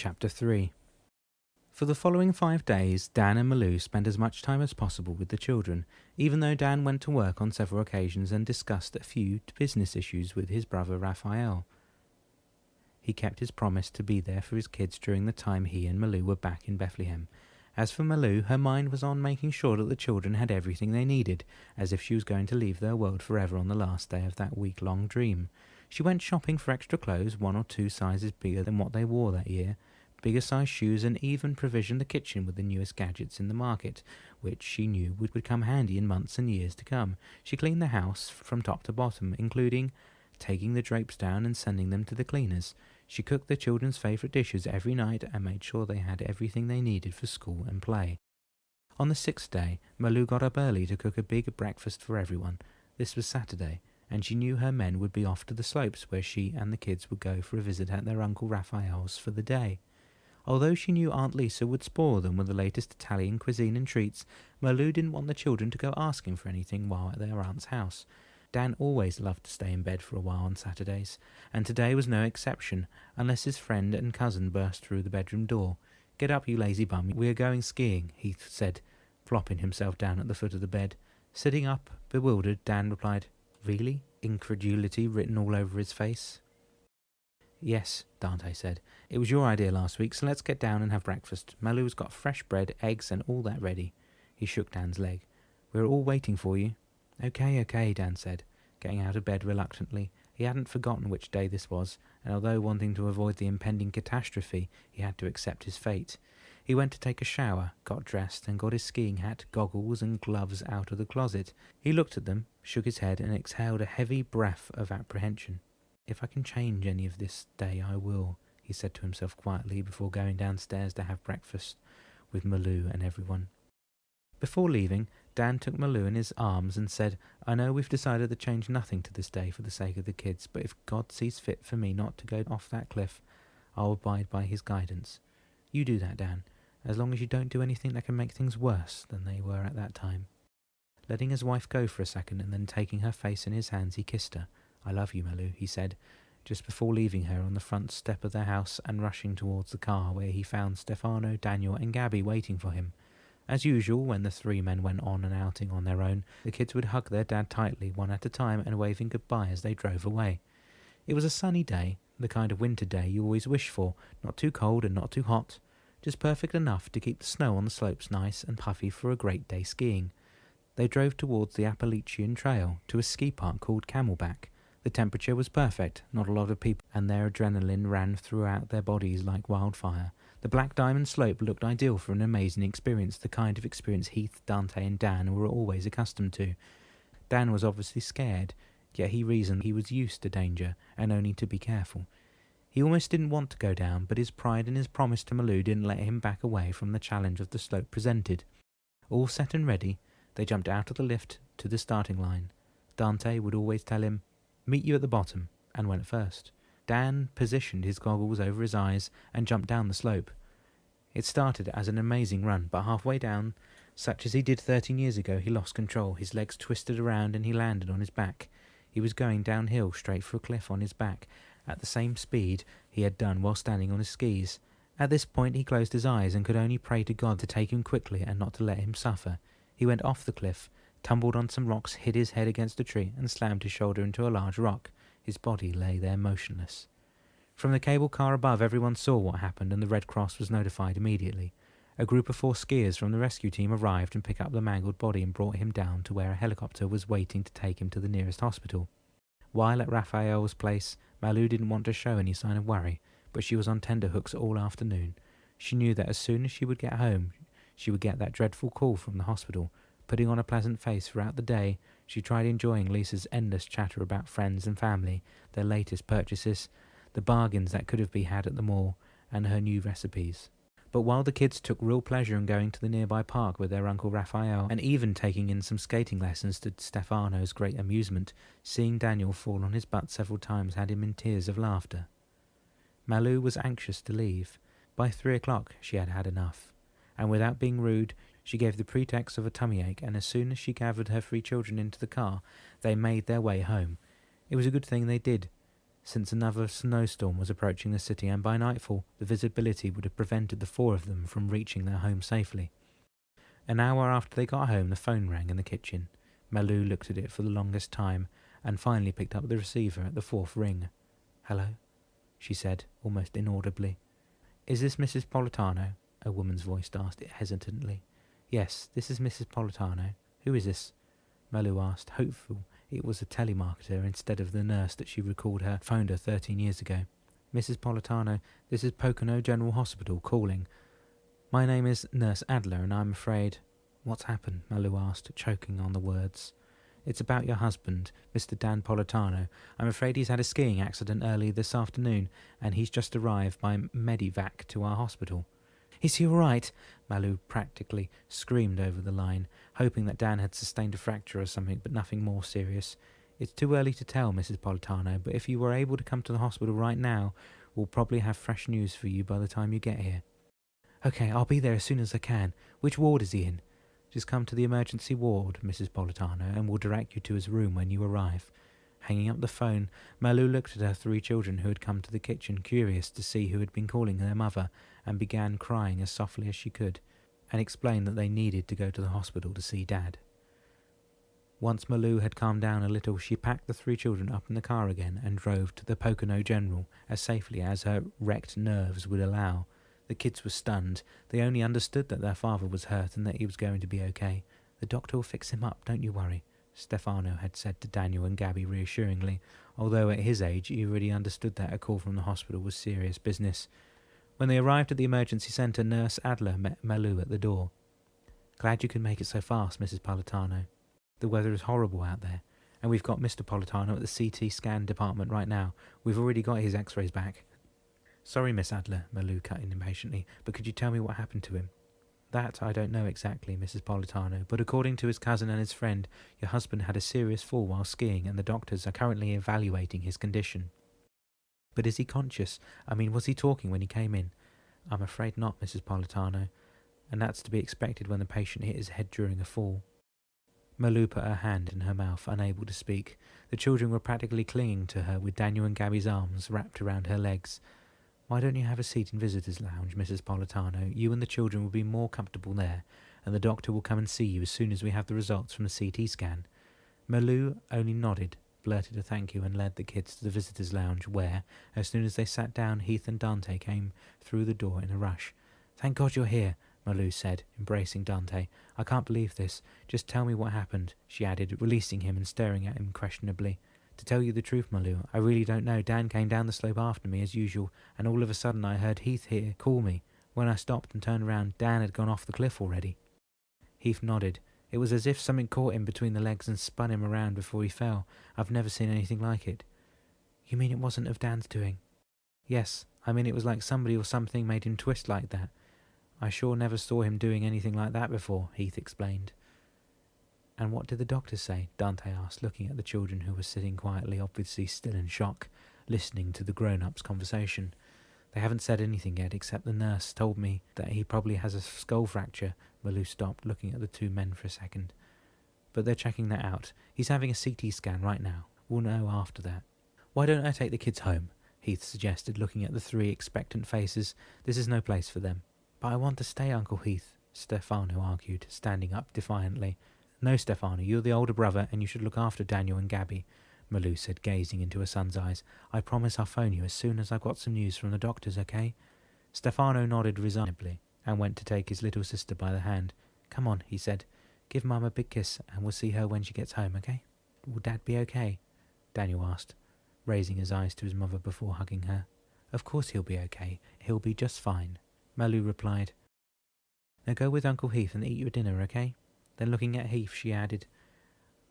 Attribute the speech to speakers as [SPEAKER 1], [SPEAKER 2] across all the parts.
[SPEAKER 1] Chapter 3. For the following 5 days, Dan and Malou spent as much time as possible with the children, even though Dan went to work on several occasions and discussed a few business issues with his brother Raphael. He kept his promise to be there for his kids during the time he and Malou were back in Bethlehem. As for Malou, her mind was on making sure that the children had everything they needed, as if she was going to leave their world forever on the last day of that week-long dream. She went shopping for extra clothes, 1 or 2 sizes bigger than what they wore that year, bigger size shoes, and even provisioned the kitchen with the newest gadgets in the market, which she knew would come handy in months and years to come. She cleaned the house from top to bottom, including taking the drapes down and sending them to the cleaners. She cooked the children's favourite dishes every night and made sure they had everything they needed for school and play. On the 6th day, Malou got up early to cook a big breakfast for everyone. This was Saturday, and she knew her men would be off to the slopes where she and the kids would go for a visit at their Uncle Raphael's for the day. Although she knew Aunt Lisa would spoil them with the latest Italian cuisine and treats, Malou didn't want the children to go asking for anything while at their aunt's house. Dan always loved to stay in bed for a while on Saturdays, and today was no exception, unless his friend and cousin burst through the bedroom door. "Get up, you lazy bum, we are going skiing," Heath said, flopping himself down at the foot of the bed. Sitting up, bewildered, Dan replied, "Really?" incredulity written all over his face. "Yes," Dante said. "It was your idea last week, so let's get down and have breakfast. Malou's got fresh bread, eggs, and all that ready." He shook Dan's leg. "We're all waiting for you." Okay, Dan said, getting out of bed reluctantly. He hadn't forgotten which day this was, and although wanting to avoid the impending catastrophe, he had to accept his fate. He went to take a shower, got dressed, and got his skiing hat, goggles, and gloves out of the closet. He looked at them, shook his head, and exhaled a heavy breath of apprehension. "If I can change any of this day, I will," he said to himself quietly before going downstairs to have breakfast with Malou and everyone. Before leaving, Dan took Malou in his arms and said, "I know we've decided to change nothing to this day for the sake of the kids, but if God sees fit for me not to go off that cliff, I'll abide by his guidance. You do that, Dan, as long as you don't do anything that can make things worse than they were at that time." Letting his wife go for a second and then taking her face in his hands, he kissed her. "I love you, Malou," he said, just before leaving her on the front step of their house and rushing towards the car where he found Stefano, Daniel, and Gabby waiting for him. As usual, when the 3 men went on an outing on their own, the kids would hug their dad tightly one at a time and waving goodbye as they drove away. It was a sunny day, the kind of winter day you always wish for, not too cold and not too hot, just perfect enough to keep the snow on the slopes nice and puffy for a great day skiing. They drove towards the Appalachian Trail to a ski park called Camelback. The temperature was perfect, not a lot of people, and their adrenaline ran throughout their bodies like wildfire. The Black Diamond Slope looked ideal for an amazing experience, the kind of experience Heath, Dante, and Dan were always accustomed to. Dan was obviously scared, yet he reasoned he was used to danger and only to be careful. He almost didn't want to go down, but his pride and his promise to Malou didn't let him back away from the challenge of the slope presented. All set and ready, they jumped out of the lift to the starting line. Dante would always tell him, "Meet you at the bottom," and went first. Dan positioned his goggles over his eyes and jumped down the slope. It started as an amazing run, but halfway down, such as he did 13 years ago, he lost control. His legs twisted around and he landed on his back. He was going downhill straight for a cliff on his back at the same speed he had done while standing on his skis. At this point he closed his eyes and could only pray to God to take him quickly and not to let him suffer. He went off the cliff, tumbled on some rocks, hit his head against a tree, and slammed his shoulder into a large rock. His body lay there motionless. From the cable car above, everyone saw what happened, and the Red Cross was notified immediately. A group of 4 skiers from the rescue team arrived and picked up the mangled body and brought him down to where a helicopter was waiting to take him to the nearest hospital. While at Raphael's place, Malou didn't want to show any sign of worry, but she was on tenterhooks all afternoon. She knew that as soon as she would get home, she would get that dreadful call from the hospital. Putting on a pleasant face throughout the day, she tried enjoying Lisa's endless chatter about friends and family, their latest purchases, the bargains that could have been had at the mall, and her new recipes. But while the kids took real pleasure in going to the nearby park with their Uncle Raphael, and even taking in some skating lessons to Stefano's great amusement, seeing Daniel fall on his butt several times had him in tears of laughter. Malou was anxious to leave. By 3 o'clock she had had enough, and without being rude, she gave the pretext of a tummy ache, and as soon as she gathered her 3 children into the car, they made their way home. It was a good thing they did. since another snowstorm was approaching the city, and by nightfall the visibility would have prevented the four of them from reaching their home safely. An hour after they got home, the phone rang in the kitchen. Malou looked at it for the longest time, and finally picked up the receiver at the fourth ring. "Hello?" she said, almost inaudibly. "Is this Mrs. Politano?" a woman's voice asked it hesitantly. "Yes, this is Mrs. Politano. Who is this?" Malou asked, hopeful it was a telemarketer instead of the nurse that she recalled her phoned her 13 years ago. "Mrs. Politano, this is Pocono General Hospital calling. My name is Nurse Adler, and I'm afraid—" "What's happened?" Malou asked, choking on the words. "It's about your husband, Mr. Dan Politano. I'm afraid he's had a skiing accident early this afternoon, and he's just arrived by Medivac to our hospital." "Is he all right?" Malou practically screamed over the line, hoping that Dan had sustained a fracture or something, but nothing more serious. "It's too early to tell, Mrs. Politano, but if you were able to come to the hospital right now, we'll probably have fresh news for you by the time you get here." "Okay, I'll be there as soon as I can. Which ward is he in?" "Just come to the emergency ward, Mrs. Politano, and we'll direct you to his room when you arrive." Hanging up the phone, Malou looked at her three children who had come to the kitchen, curious to see who had been calling their mother, and began crying as softly as she could, and explained that they needed to go to the hospital to see Dad. Once Malou had calmed down a little, she packed the three children up in the car again and drove to the Pocono General as safely as her wrecked nerves would allow. The kids were stunned. They only understood that their father was hurt and that he was going to be okay. "The doctor will fix him up, don't you worry," Stefano had said to Daniel and Gabby reassuringly, although at his age he already understood that a call from the hospital was serious business. When they arrived at the emergency centre, Nurse Adler met Malou at the door. "Glad you could make it so fast, Mrs. Politano. The weather is horrible out there, and we've got Mr. Politano at the CT scan department right now. We've already got his x-rays back." "Sorry, Miss Adler," Malou cut in impatiently, "but could you tell me what happened to him?" "That I don't know exactly, Mrs. Politano, but according to his cousin and his friend, your husband had a serious fall while skiing, and the doctors are currently evaluating his condition." "But is he conscious? I mean, was he talking when he came in?" "I'm afraid not, Mrs. Politano, and that's to be expected when the patient hit his head during a fall." Malou put her hand in her mouth, unable to speak. The children were practically clinging to her, with Daniel and Gabby's arms wrapped around her legs. "Why don't you have a seat in visitors' lounge, Mrs. Politano? You and the children will be more comfortable there, and the doctor will come and see you as soon as we have the results from the CT scan." Malou only nodded, blurted a thank you, and led the kids to the visitors' lounge where, as soon as they sat down, Heath and Dante came through the door in a rush. "Thank God you're here," Malou said, embracing Dante. "I can't believe this. Just tell me what happened," she added, releasing him and staring at him questionably. "To tell you the truth, Malou, I really don't know. Dan came down the slope after me as usual, and all of a sudden I heard Heath here call me. When I stopped and turned around, Dan had gone off the cliff already." Heath nodded. "It was as if something caught him between the legs and spun him around before he fell. I've never seen anything like it." "You mean it wasn't of Dan's doing?" "Yes, I mean it was like somebody or something made him twist like that. I sure never saw him doing anything like that before," Heath explained. "And what did the doctor say?" Dante asked, looking at the children who were sitting quietly, obviously still in shock, listening to the grown-ups' conversation. "They haven't said anything yet, except the nurse told me that he probably has a skull fracture." Malou stopped, looking at the two men for a second. "But they're checking that out. He's having a CT scan right now. We'll know after that." "Why don't I take the kids home?" Heath suggested, looking at the three expectant faces. "This is no place for them." "But I want to stay, Uncle Heath," Stefano argued, standing up defiantly. "No, Stefano, you're the older brother, and you should look after Daniel and Gabby," Malou said, gazing into her son's eyes. "I promise I'll phone you as soon as I've got some news from the doctors, okay?" Stefano nodded resignedly and went to take his little sister by the hand. "Come on," he said. "Give Mum a big kiss, and we'll see her when she gets home, okay?" "Will Dad be okay?" Daniel asked, raising his eyes to his mother before hugging her. "Of course he'll be okay. He'll be just fine," Malou replied. "Now go with Uncle Heath and eat your dinner, okay?" Then looking at Heath, she added,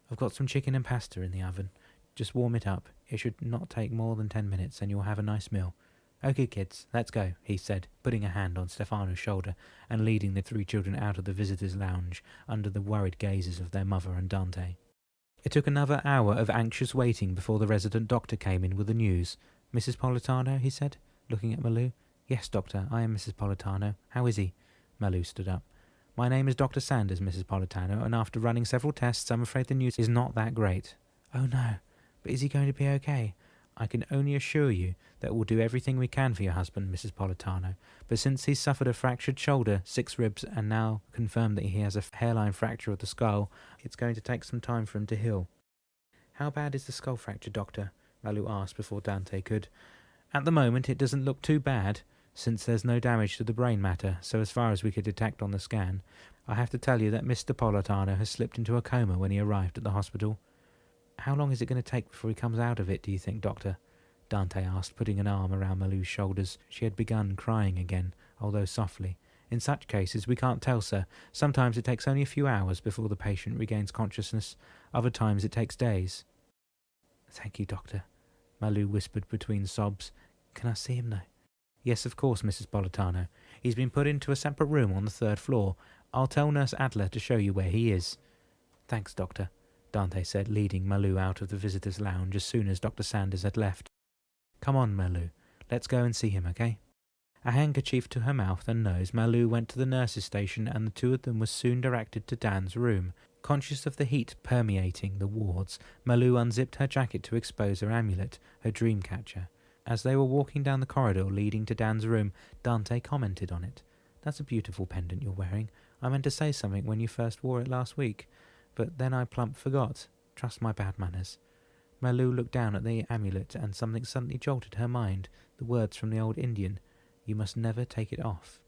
[SPEAKER 1] "I've got some chicken and pasta in the oven. Just warm it up. It should not take more than 10 minutes and you'll have a nice meal." "Okay, kids, let's go," he said, putting a hand on Stefano's shoulder and leading the three children out of the visitors' lounge under the worried gazes of their mother and Dante. It took another hour of anxious waiting before the resident doctor came in with the news. "Mrs. Politano," he said, looking at Malou. "Yes, doctor, I am Mrs. Politano. How is he?" Malou stood up. "My name is Dr. Sanders, Mrs. Politano, and after running several tests, I'm afraid the news is not that great." "Oh no, but is he going to be okay? I can only assure you that we'll do everything we can for your husband, Mrs. Politano, but since he's suffered a fractured shoulder, 6 ribs, and now confirmed that he has a hairline fracture of the skull, it's going to take some time for him to heal." "How bad is the skull fracture, Doctor?" Malou asked before Dante could. "At the moment it doesn't look too bad, since there's no damage to the brain matter, so as far as we could detect on the scan. I have to tell you that Mr. Politano has slipped into a coma when he arrived at the hospital." "How long is it going to take before he comes out of it, do you think, Doctor?" Dante asked, putting an arm around Malou's shoulders. She had begun crying again, although softly. "In such cases, we can't tell, sir. Sometimes it takes only a few hours before the patient regains consciousness. Other times it takes days." "Thank you, Doctor," Malou whispered between sobs. "Can I see him now?" "Yes, of course, Mrs. Politano. He's been put into a separate room on the 3rd floor. I'll tell Nurse Adler to show you where he is." "Thanks, Doctor," Dante said, leading Malou out of the visitors' lounge as soon as Dr. Sanders had left. "Come on, Malou. Let's go and see him, okay?" A handkerchief to her mouth and nose, Malou went to the nurse's station, and the two of them were soon directed to Dan's room. Conscious of the heat permeating the wards, Malou unzipped her jacket to expose her amulet, her dream catcher. As they were walking down the corridor leading to Dan's room, Dante commented on it. "That's a beautiful pendant you're wearing. I meant to say something when you first wore it last week, but then I plump forgot. Trust my bad manners." Malou looked down at the amulet, and something suddenly jolted her mind. The words from the old Indian, "You must never take it off."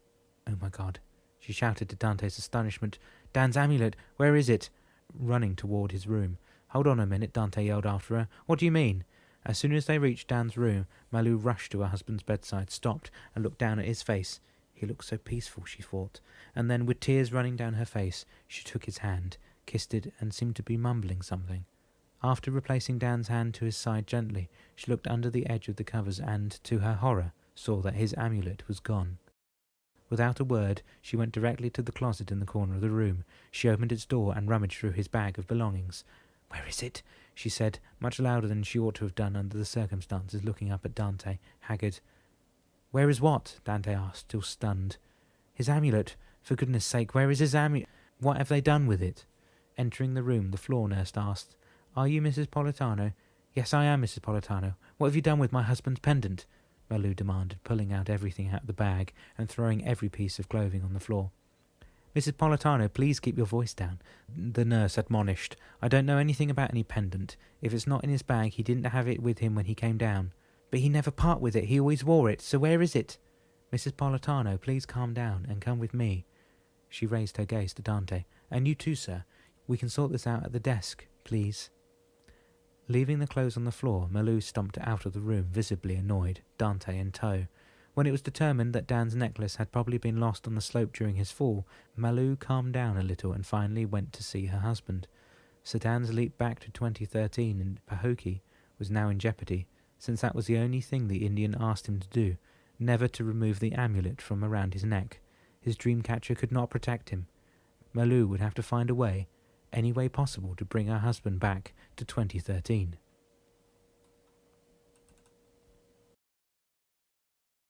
[SPEAKER 1] "Oh my God," she shouted to Dante's astonishment. "Dan's amulet! Where is it?" Running toward his room. "Hold on a minute," Dante yelled after her. "What do you mean?" As soon as they reached Dan's room, Malou rushed to her husband's bedside, stopped, and looked down at his face. He looked so peaceful, she thought, and then, with tears running down her face, she took his hand, kissed it, and seemed to be mumbling something. After replacing Dan's hand to his side gently, she looked under the edge of the covers and, to her horror, saw that his amulet was gone. Without a word, she went directly to the closet in the corner of the room. She opened its door and rummaged through his bag of belongings. "Where is it?" she said, much louder than she ought to have done under the circumstances, looking up at Dante, haggard. "Where is what?" Dante asked, still stunned. "His amulet. For goodness sake, where is his amulet? What have they done with it?" Entering the room, the floor nurse asked, "Are you Mrs. Politano?" "Yes, I am, Mrs. Politano. What have you done with my husband's pendant?" Malou demanded, pulling out everything out of the bag and throwing every piece of clothing on the floor. "Mrs. Politano, please keep your voice down," the nurse admonished. "I don't know anything about any pendant. If it's not in his bag, he didn't have it with him when he came down." "But he never part with it. He always wore it. So where is it?" "Mrs. Politano, please calm down and come with me." She raised her gaze to Dante. "And you too, sir. We can sort this out at the desk, please." Leaving the clothes on the floor, Malou stomped out of the room, visibly annoyed, Dante in tow. When it was determined that Dan's necklace had probably been lost on the slope during his fall, Malou calmed down a little and finally went to see her husband. Sir Dan's leap back to 2013 in Pahokee was now in jeopardy, since that was the only thing the Indian asked him to do, never to remove the amulet from around his neck. His dream catcher could not protect him. Malou would have to find a way, any way possible, to bring her husband back to 2013.